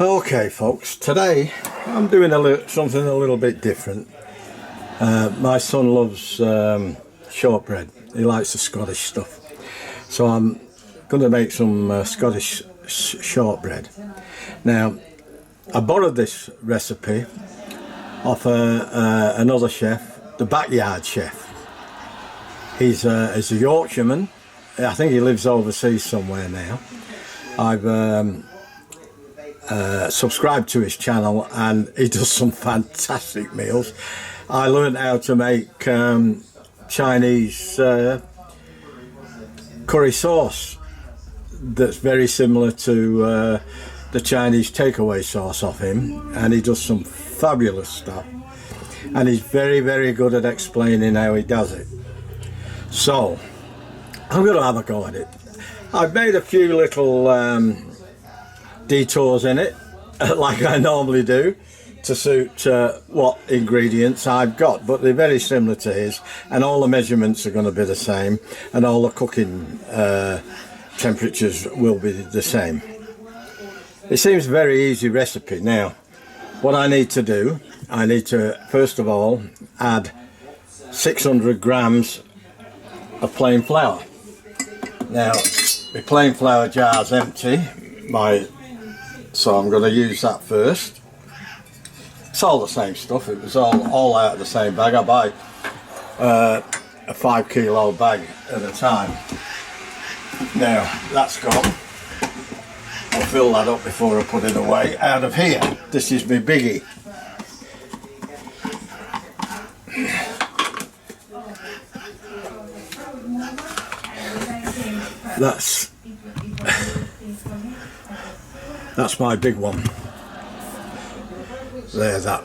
Okay folks, today I'm doing something a little bit different. My son loves shortbread. He likes the Scottish stuff. So I'm going to make some Scottish shortbread. Now, I borrowed this recipe off another chef, the Backyard Chef. He's a Yorkshireman. I think he lives overseas somewhere now. I've subscribed to his channel and he does some fantastic meals. I learned how to make Chinese curry sauce that's very similar to the Chinese takeaway sauce of him, and he does some fabulous stuff, and he's very, very good at explaining how he does it. So I'm going to have a go at it. I've made a few little detours in it like I normally do to suit what ingredients I've got, but they're very similar to his, and all the measurements are going to be the same, and all the cooking temperatures will be the same. It seems a very easy recipe. Now what I need to do, I need to first of all add 600 grams of plain flour. Now my plain flour jar's empty, so I'm going to use that first. It's all the same stuff. It was all out of the same bag. I buy a 5 kilo bag at a time. Now that's gone. I'll fill that up before I put it away. Out of here, this is my biggie. That's my big one. There's that.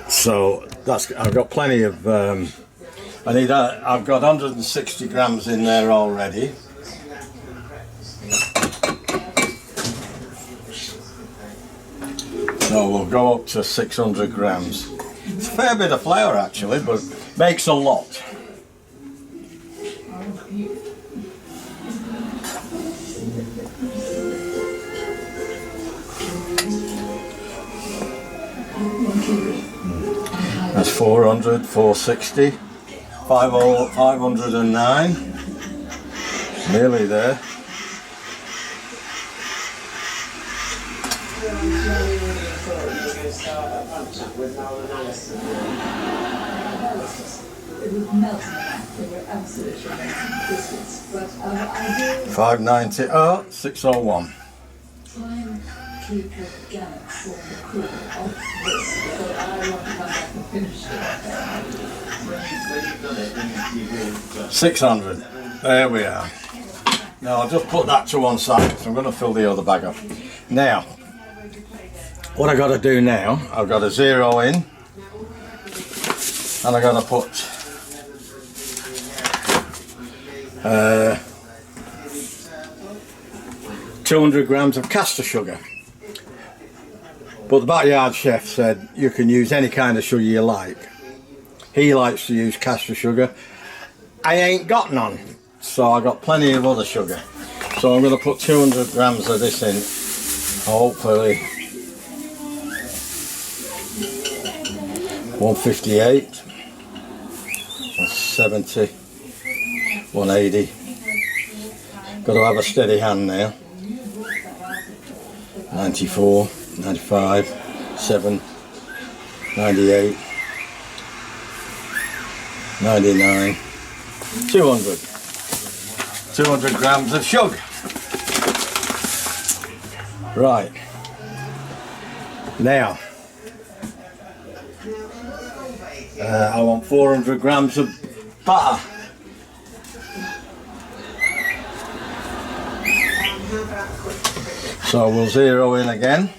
So I've got plenty of. I've got 160 grams in there already. So we'll go up to 600 grams. It's a fair bit of flour actually, but makes a lot. That's 400, 460, 509, nearly there. $590, oh, 601. $600. There we are. Now I'll just put that to one side, so I'm going to fill the other bag up. Now, what I got to do now, I've got to zero in, and I got to put 200 grams of caster sugar. But the Backyard Chef said you can use any kind of sugar you like. He likes to use caster sugar. I ain't got none, so I got plenty of other sugar. So I'm going to put 200 grams of this in, hopefully 158, 170, 180. Got to have a steady hand now. 94, 95, 7, 98, 99, 200. 200 grams of sugar. Right. Now, I want 400 grams of butter. So we'll zero in again.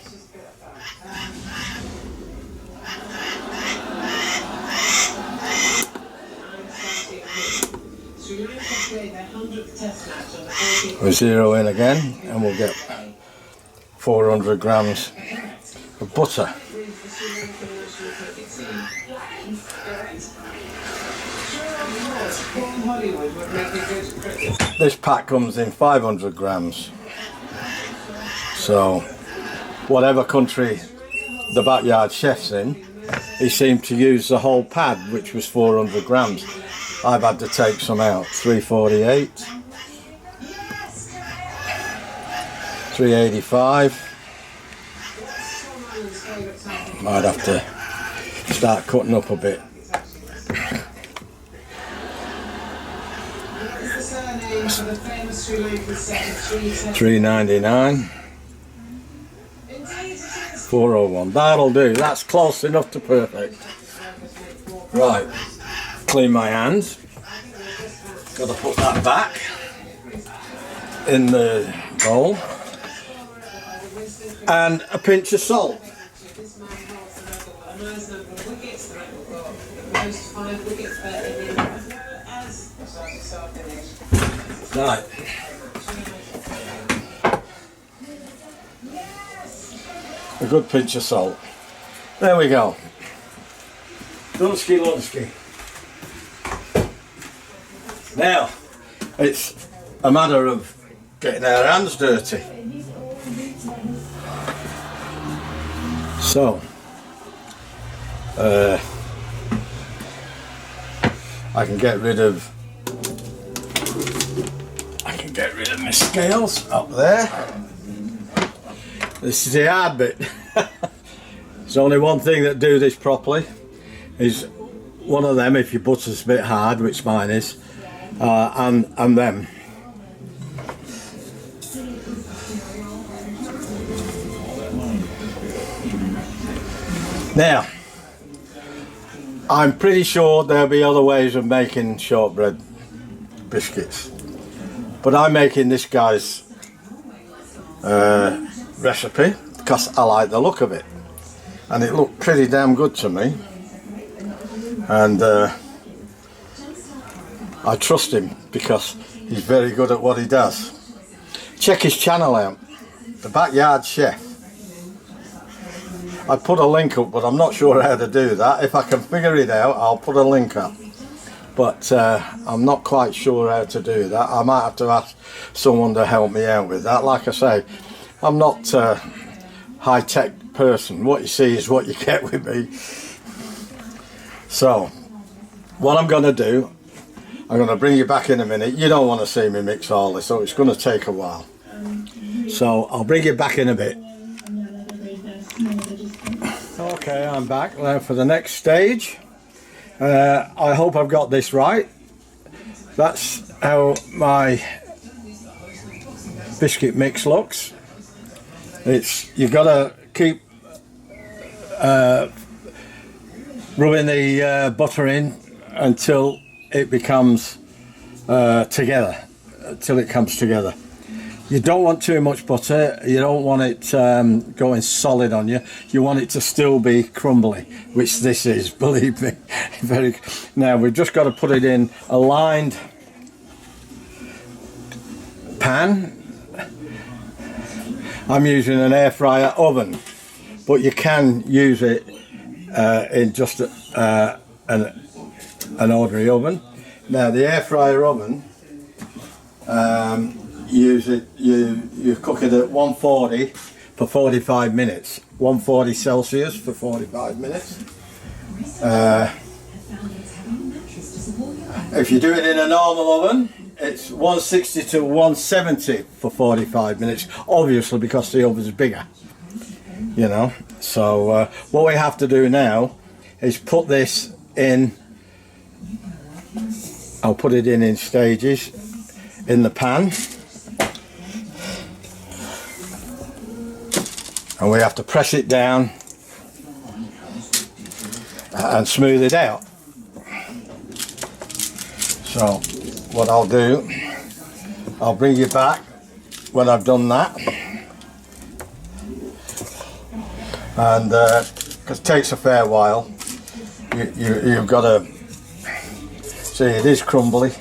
We'll zero in again and we'll get 400 grams of butter. This pack comes in 500 grams. So whatever country the backyard chef's in, he seemed to use the whole pad, which was 400 grams. I've had to take some out. 348, 385. Might have to start cutting up a bit. 399. 401. That'll do. That's close enough to perfect. Right. Clean my hands. Got to put that back in the bowl. And a pinch of salt. Right. A good pinch of salt. There we go. Dunsky Lunsky. Now, it's a matter of getting our hands dirty. So, I can get rid of my scales up there. This is the hard bit. There's only one thing that do this properly. Is one of them, if your butter's a bit hard, which mine is, and them. Now, I'm pretty sure there'll be other ways of making shortbread biscuits, but I'm making this guy's recipe because I like the look of it, and it looked pretty damn good to me, and I trust him because he's very good at what he does. Check his channel out, The Backyard Chef. I put a link up, but I'm not sure how to do that. If I can figure it out, I'll put a link up, but I'm not quite sure how to do that. I might have to ask someone to help me out with that. Like I say, I'm not a high-tech person. What you see is what you get with me. So what I'm going to do, I'm going to bring you back in a minute. You don't want to see me mix all this, so it's going to take a while. So I'll bring you back in a bit. Okay, I'm back now for the next stage. I hope I've got this right. That's how my biscuit mix looks. You've got to keep rubbing the butter in until it becomes together, till it comes together. You don't want too much butter. You don't want it going solid on you. You want it to still be crumbly, which this is, believe me. Now we've just got to put it in a lined pan. I'm using an air fryer oven, but you can use it in just an ordinary oven. Now the air fryer oven, you cook it at 140 for 45 minutes. 140 Celsius for 45 minutes. If you do it in a normal oven, it's 160 to 170 for 45 minutes, obviously because the oven's bigger, you know. So what we have to do now is put this in. I'll put it in stages in the pan, and we have to press it down and smooth it out. So what I'll do, I'll bring you back when I've done that, and because it takes a fair while, you've got to see it is crumbly.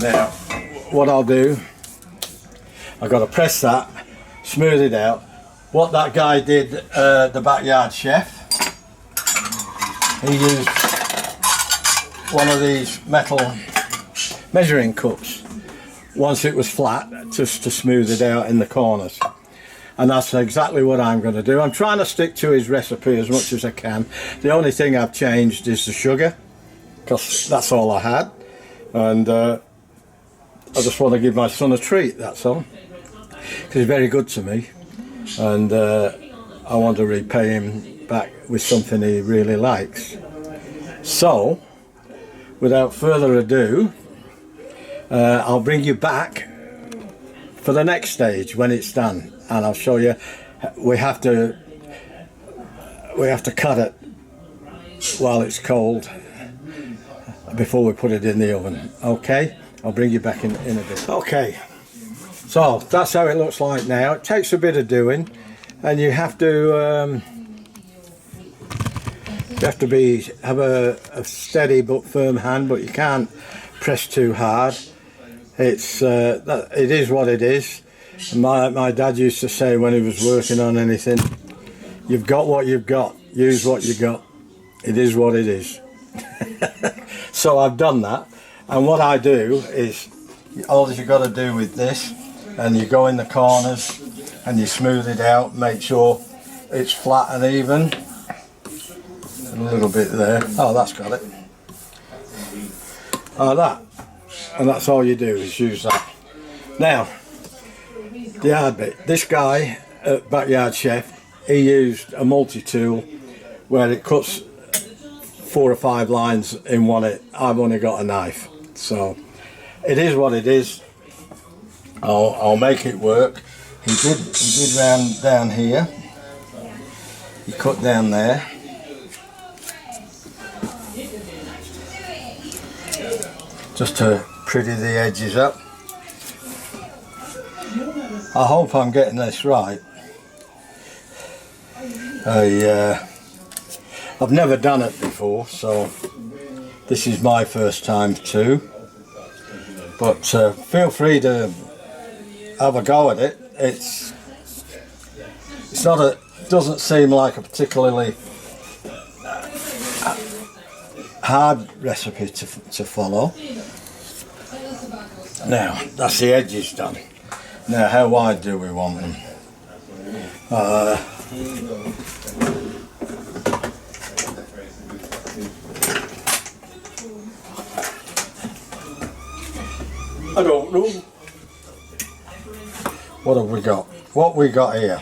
Now what I'll do, I've got to press that, smooth it out. What that guy did, the Backyard Chef, he used one of these metal measuring cups. once it was flat, just to smooth it out in the corners. And that's exactly what I'm going to do. I'm trying to stick to his recipe as much as I can. The only thing I've changed is the sugar, because that's all I had. And I just want to give my son a treat, that's all. Because he's very good to me. And I want to repay him back with something he really likes. So, without further ado, I'll bring you back for the next stage when it's done, and I'll show you. We have to cut it while it's cold before we put it in the oven. Okay, I'll bring you back in a bit. Okay, so that's how it looks like now. It takes a bit of doing, and you have to have a steady but firm hand, but you can't press too hard. It is what it is. My dad used to say when he was working on anything, you've got what you've got, use what you got. It is what it is. So I've done that, and what I do is, all you've got to do with this, and you go in the corners and you smooth it out, make sure it's flat and even. A little bit there. Oh, that's got it. Like that. And that's all you do, is use that. Now, the hard bit. This guy at Backyard Chef, he used a multi-tool where it cuts 4 or 5 lines in one. I've only got a knife. So, it is what it is. I'll make it work. He did round down here. He cut down there. Just to pretty the edges up. I hope I'm getting this right. I've never done it before, so this is my first time too. But feel free to have a go at it. It doesn't seem like a particularly hard recipe to follow. Now, that's the edges done. Now, how wide do we want them? I don't know. What have we got? What we got here?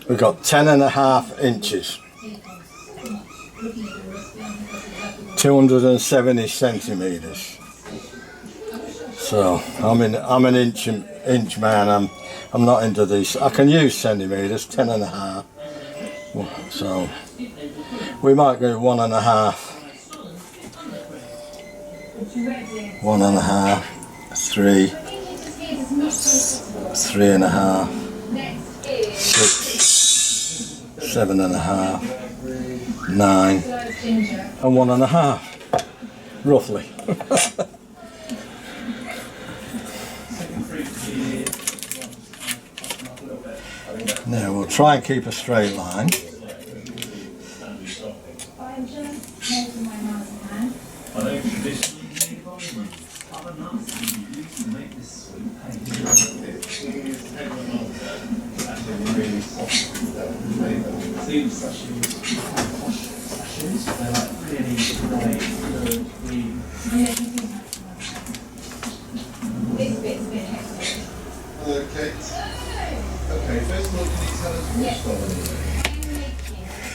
We got 10.5 inches. 270 centimeters. So I'm an inch man. I'm not into these. I can use centimeters, 10.5. So we might go 1.5. 1.5, 3, 3.5, 6, 7.5, 9, and 1.5, roughly. Now we'll try and keep a straight line.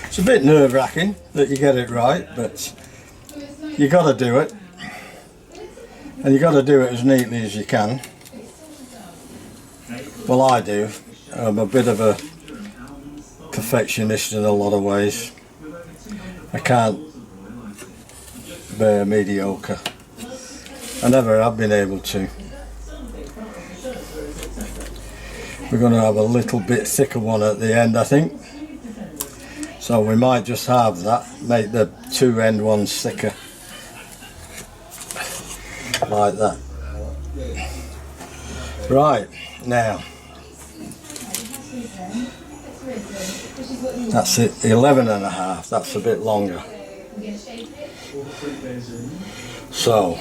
It's a bit nerve-wracking that you get it right, but you got to do it, and you got to do it as neatly as you can. Well, I do. I'm a bit of a perfectionist in a lot of ways. I can't bear mediocre. I never have been able to. We're going to have a little bit thicker one at the end, I think. So we might just have that, make the two end ones thicker. Like that. Right, now. That's it, 11.5, that's a bit longer. So,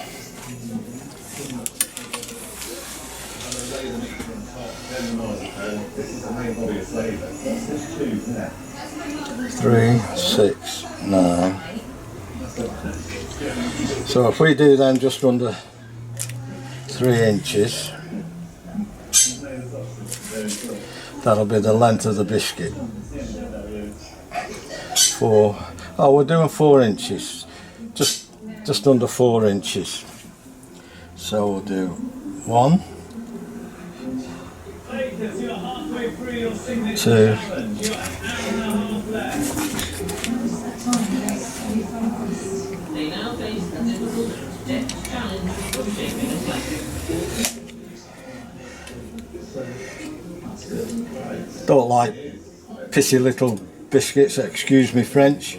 3, 6, 9. So if we do then just under 3 inches, that'll be the length of the biscuit. 4. Oh, we're doing 4 inches, just under 4 inches. So we'll do 1, 2, 3. Don't like pissy little biscuits, excuse me French.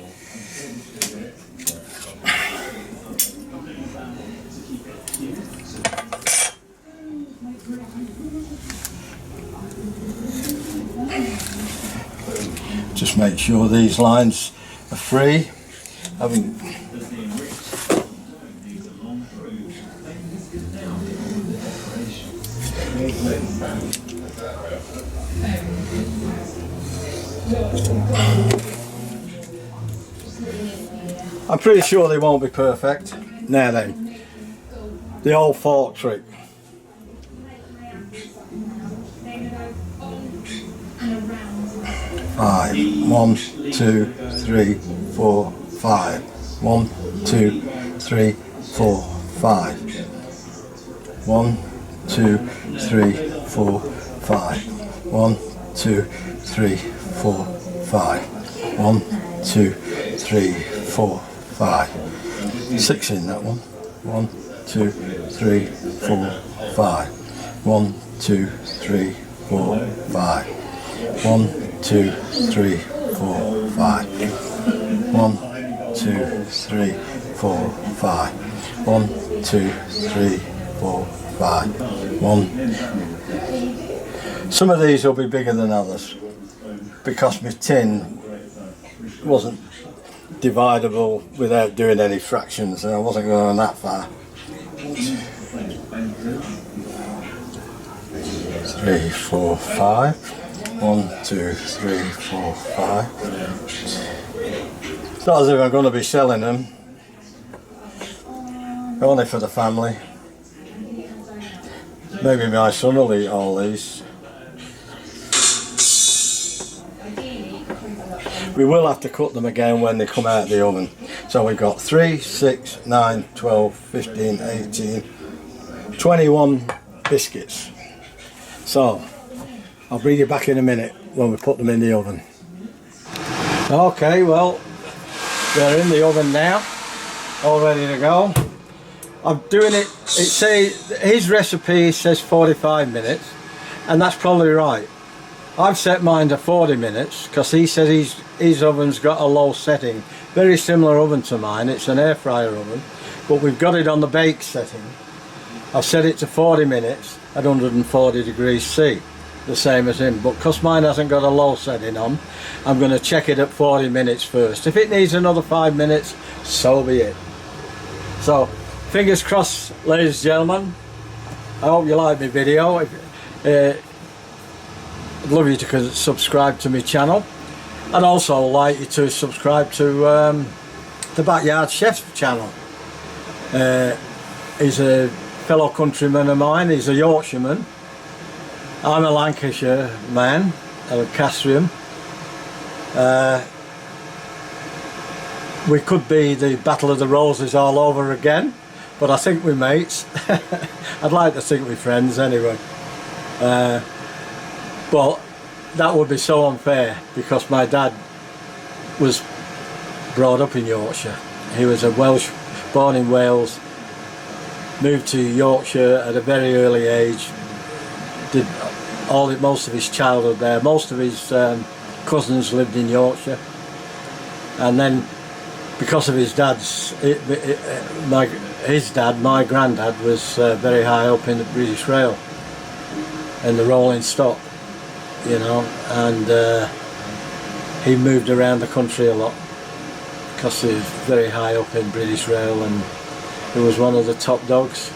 Just make sure these lines are free. I'm pretty sure they won't be perfect. Now then, the old fork trick. Five. 1, 2, 3, 4, 5. 1, 2, 3, 4, 5. 1, 2, 3, 4, 5. 1, 2, 3, 4, 5. 1, 2, 3, 4, 5. 6 in that one. 1, 2, 3, 4, 5. 1, 2, 3, 4, 5. 1, 2, 3, 4, 5. 1, 2, 3, 4, 5. 1, 2, 3, 4, 5. 1. Some of these will be bigger than others because my tin wasn't dividable without doing any fractions, and I wasn't going that far. 3, 4, 5. 1, 2, 3, 4, 5. It's not as if I'm going to be selling them, only for the family. Maybe my son will eat all these. We will have to cut them again when they come out of the oven. So we've got 3, 6, 9, 12, 15, 18, 21 biscuits. So I'll bring you back in a minute when we put them in the oven. Okay, well, they're in the oven now, all ready to go. I'm doing it, his recipe says 45 minutes, and that's probably right. I've set mine to 40 minutes because he said his oven's got a low setting. Very similar oven to mine, it's an air fryer oven, but we've got it on the bake setting. I've set it to 40 minutes at 140 degrees C, the same as him, but because mine hasn't got a low setting on, I'm going to check it at 40 minutes first. If it needs another 5 minutes, so be it. So, fingers crossed, ladies and gentlemen. I hope you like my video. I'd love you to subscribe to my channel. I'd also like you to subscribe to the Backyard Chef's channel. He's a fellow countryman of mine, he's a Yorkshireman. I'm a Lancashire man, a Castrian. We could be the Battle of the Roses all over again, but I think we're mates. I'd like to think we're friends anyway. But that would be so unfair because my dad was brought up in Yorkshire. He was a Welsh, born in Wales, moved to Yorkshire at a very early age, did most of his childhood there. Most of his cousins lived in Yorkshire, and then because of his dad's, my granddad was very high up in the British Rail, in the rolling stock, you know, and he moved around the country a lot because he was very high up in British Rail, and he was one of the top dogs.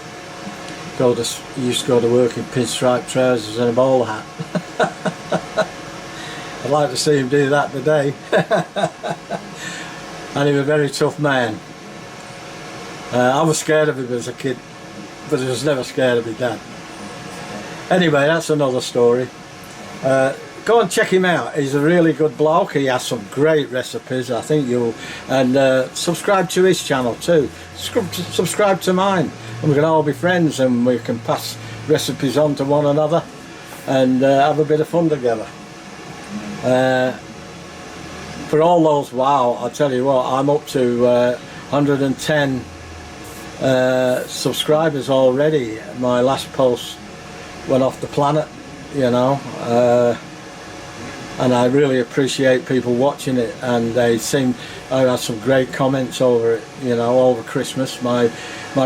used to go to work in pinstripe trousers and a bowler hat. I'd like to see him do that today. And he was a very tough man. I was scared of him as a kid, but I was never scared of my dad. Anyway, that's another story. Go and check him out. He's a really good bloke. He has some great recipes. I think you'll... And subscribe to his channel too. Subscribe to mine. And we can all be friends and we can pass recipes on to one another and have a bit of fun together. For all those, wow, I'll tell you what, I'm up to 110 subscribers already. My last post went off the planet, you know, and I really appreciate people watching it, and I had some great comments over it, you know, over Christmas. My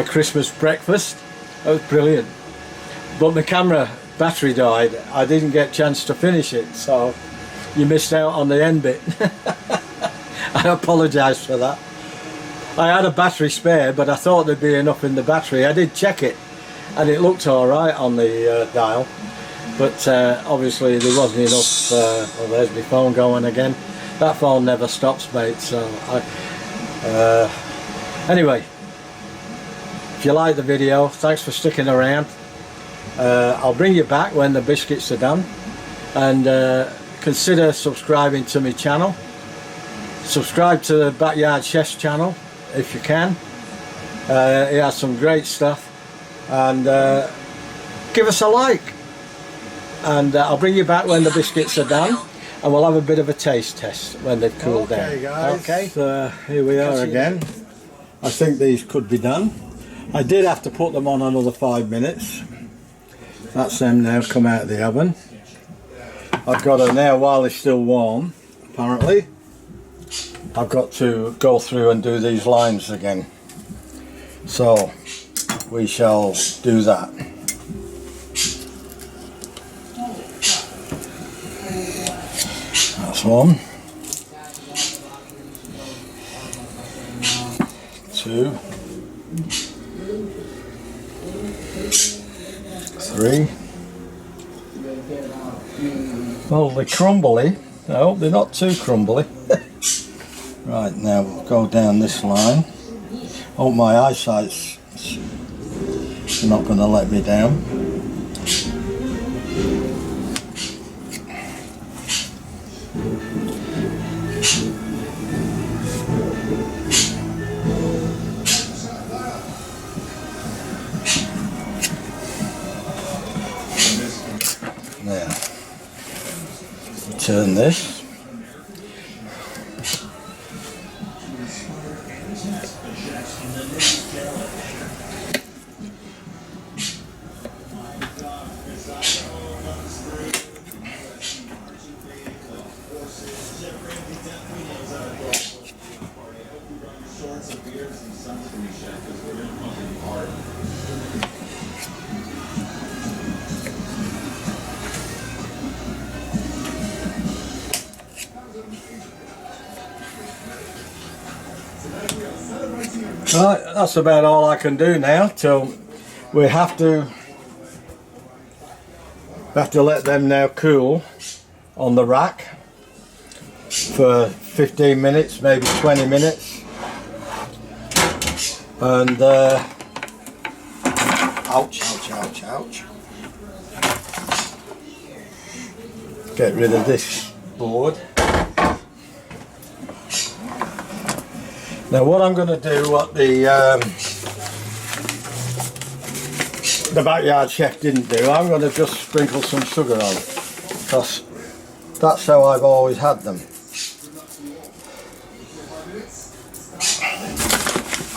Christmas breakfast, that was brilliant, but my camera battery died. I didn't get a chance to finish it, so you missed out on the end bit. I apologise for that. I had a battery spare, but I thought there'd be enough in the battery. I did check it and it looked alright on the dial, but obviously there wasn't enough. Well, there's my phone going again. That phone never stops, mate. So anyway, if you like the video, thanks for sticking around. I'll bring you back when the biscuits are done, and consider subscribing to my channel. Subscribe to the Backyard Chef's channel if you can. He has some great stuff, and give us a like, and I'll bring you back when the biscuits are done, and we'll have a bit of a taste test when they've cooled down. Guys. Okay, so here we are again. I think these could be done. I did have to put them on another 5 minutes. That's them now come out of the oven. I've got to now, while they're still warm, apparently, I've got to go through and do these lines again. So we shall do that. That's 1, 2, 3. Well, they're crumbly. I hope they're not too crumbly. Right, now we'll go down this line. Hope my eyesight's not going to let me down. Now, turn this. Right, that's about all I can do now till we have to let them now cool on the rack for 15 minutes, maybe 20 minutes, and ouch, ouch, ouch, ouch. Get rid of this board. Now what I'm going to do, what the Backyard Chef didn't do, I'm going to just sprinkle some sugar on it, because that's how I've always had them.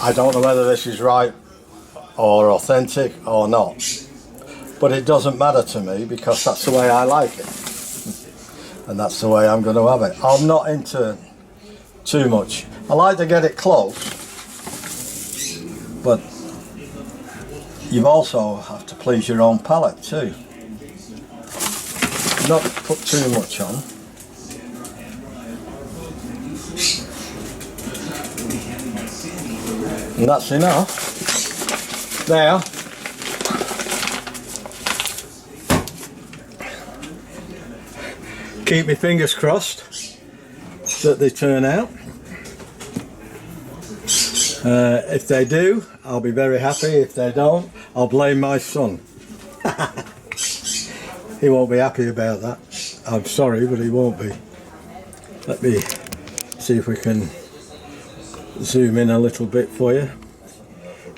I don't know whether this is right or authentic or not, but it doesn't matter to me because that's the way I like it, and that's the way I'm going to have it. I'm not into too much. I like to get it close, but you also have to please your own palate too. Not put too much on. And that's enough. Now, keep my fingers crossed that they turn out. If they do, I'll be very happy. If they don't, I'll blame my son. He won't be happy about that. I'm sorry, but he won't be. Let me see if we can zoom in a little bit for you.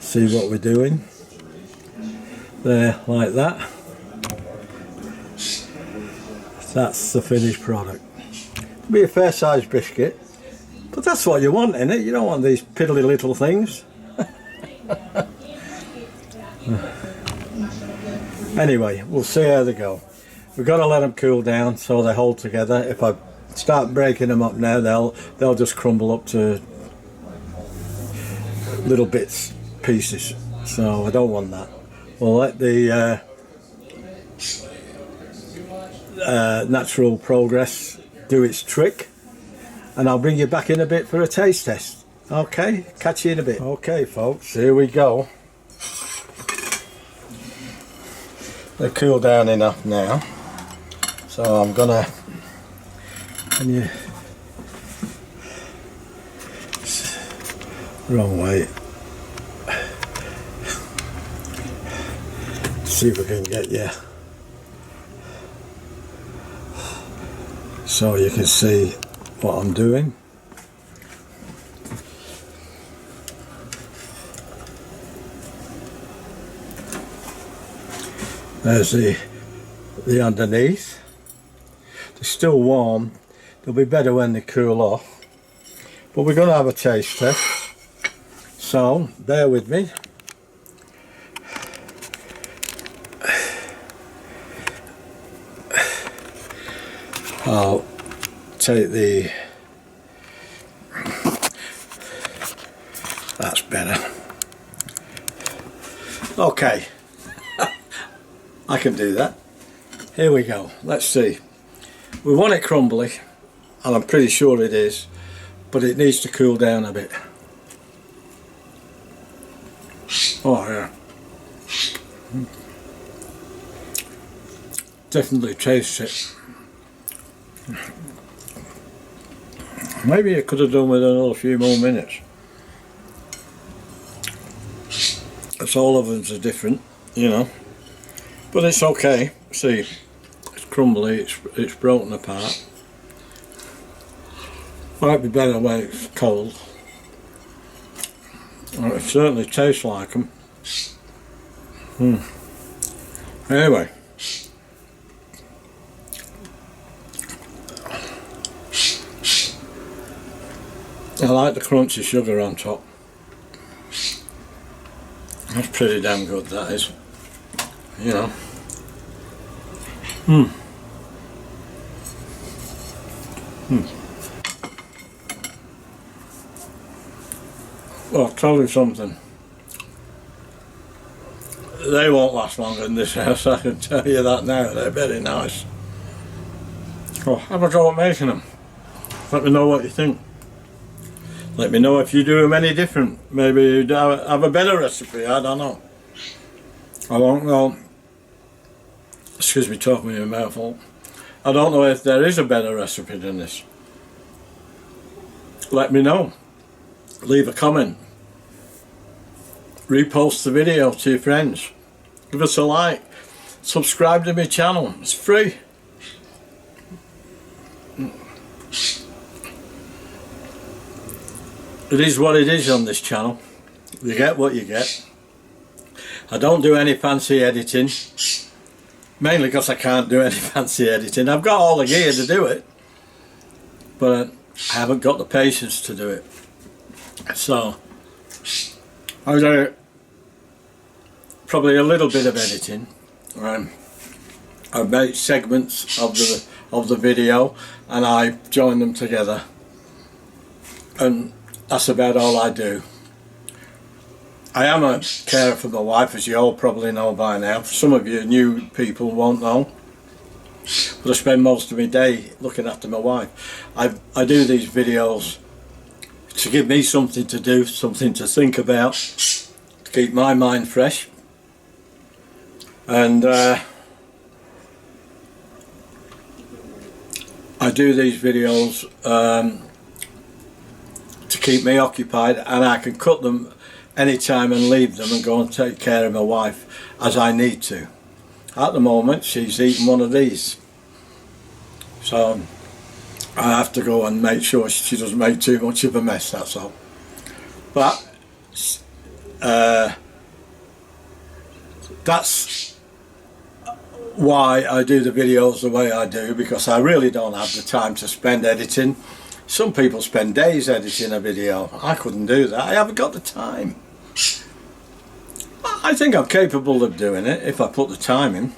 See what we're doing. There, like that. That's the finished product. It'll be a fair sized biscuit, but that's what you want, innit? You don't want these piddly little things. Anyway, we'll see how they go. We've got to let them cool down so they hold together. If I start breaking them up now, they'll just crumble up to little bits, pieces. So I don't want that. We'll let the natural progress do its trick, and I'll bring you back in a bit for a taste test. Okay, catch you in a bit. Okay folks, here we go. They cool down enough now, so I'm gonna, wrong way. See if we can get you so you can see what I'm doing. There's the underneath. They're still warm. They'll be better when they cool off. But we're going to have a taste test. So bear with me. I'll take the, that's better. Okay, I can do that. Here we go, let's see. We want it crumbly, and I'm pretty sure it is, but it needs to cool down a bit. Oh yeah. Definitely taste it. Maybe I could have done with another few more minutes. It's all ovens are different, you know, but it's okay. See, it's crumbly, it's broken apart. Might be better when it's cold. Well, it certainly tastes like them. Anyway. I like the crunchy sugar on top. That's pretty damn good, that is. You know. Well, I'll tell you something. They won't last longer in this house, I can tell you that now. They're very nice. Oh, have a go at making them. Let me know what you think. Let me know if you do them any different. Maybe you have a better recipe, I don't know. I don't know. Excuse me talking with my mouth full. I don't know if there is a better recipe than this. Let me know. Leave a comment. Repost the video to your friends. Give us a like. Subscribe to my channel. It's free. It is what it is on this channel. You get what you get. I don't do any fancy editing, mainly because I can't do any fancy editing. I've got all the gear to do it, but I haven't got the patience to do it. So I do probably a little bit of editing. I make segments of the video and I join them together, and that's about all I do. I am a carer for my wife, as you all probably know by now. Some of you new people won't know, but I spend most of my day looking after my wife. I do these videos to give me something to do, something to think about, to keep my mind fresh, and I do these videos to keep me occupied, and I can cut them anytime and leave them and go and take care of my wife as I need to. At the moment she's eating one of these, so I have to go and make sure she doesn't make too much of a mess, that's all. But that's why I do the videos the way I do, because I really don't have the time to spend editing. Some people spend days editing a video. I couldn't do that. I haven't got the time. I think I'm capable of doing it if I put the time in.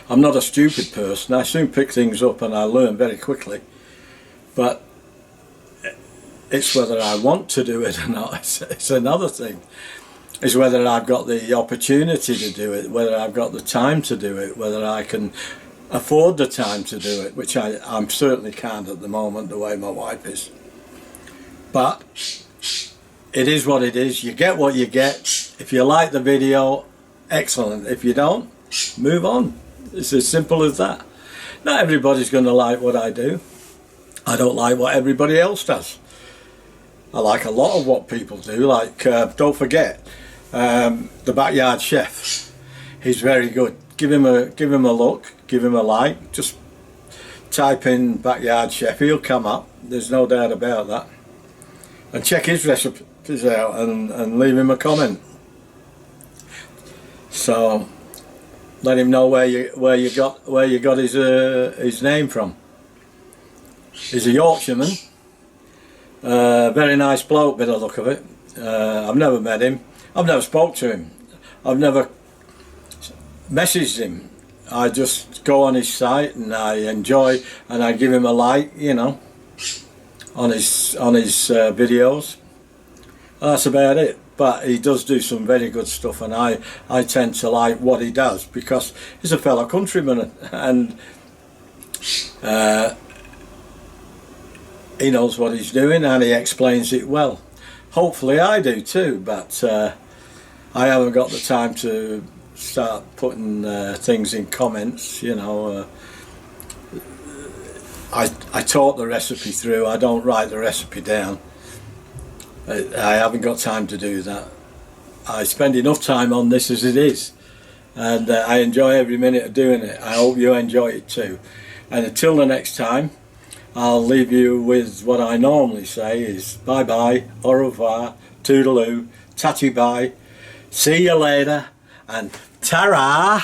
I'm not a stupid person. I soon pick things up and I learn very quickly. But it's whether I want to do it or not. It's another thing. It's whether I've got the opportunity to do it, whether I've got the time to do it, whether I can afford the time to do it, which I certainly can't at the moment, the way my wife is. But it is what it is. You get what you get. If you like the video, excellent. If you don't, move on. It's as simple as that. Not everybody's going to like what I do. I don't like what everybody else does. I like a lot of what people do. Like, don't forget, the Backyard Chef. He's very good. Give him a look. Give him a like. Just type in Backyard Chef. He'll come up. There's no doubt about that. And check his recipes out and leave him a comment. So let him know where you got his name from. He's a Yorkshireman. Very nice bloke, by the look of it. I've never met him. I've never spoke to him. I've never messaged him. I just go on his site and I enjoy, and I give him a like, you know, on his videos. That's about it. But he does do some very good stuff, and I tend to like what he does because he's a fellow countryman, and he knows what he's doing and he explains it well. Hopefully I do too, but I haven't got the time to start putting things in comments, you know. I taught the recipe through. I don't write the recipe down. I haven't got time to do that. I spend enough time on this as it is, and I enjoy every minute of doing it. I hope you enjoy it too. And until the next time, I'll leave you with what I normally say is bye bye, au revoir, toodaloo, tatty bye, see you later, and ta-ra!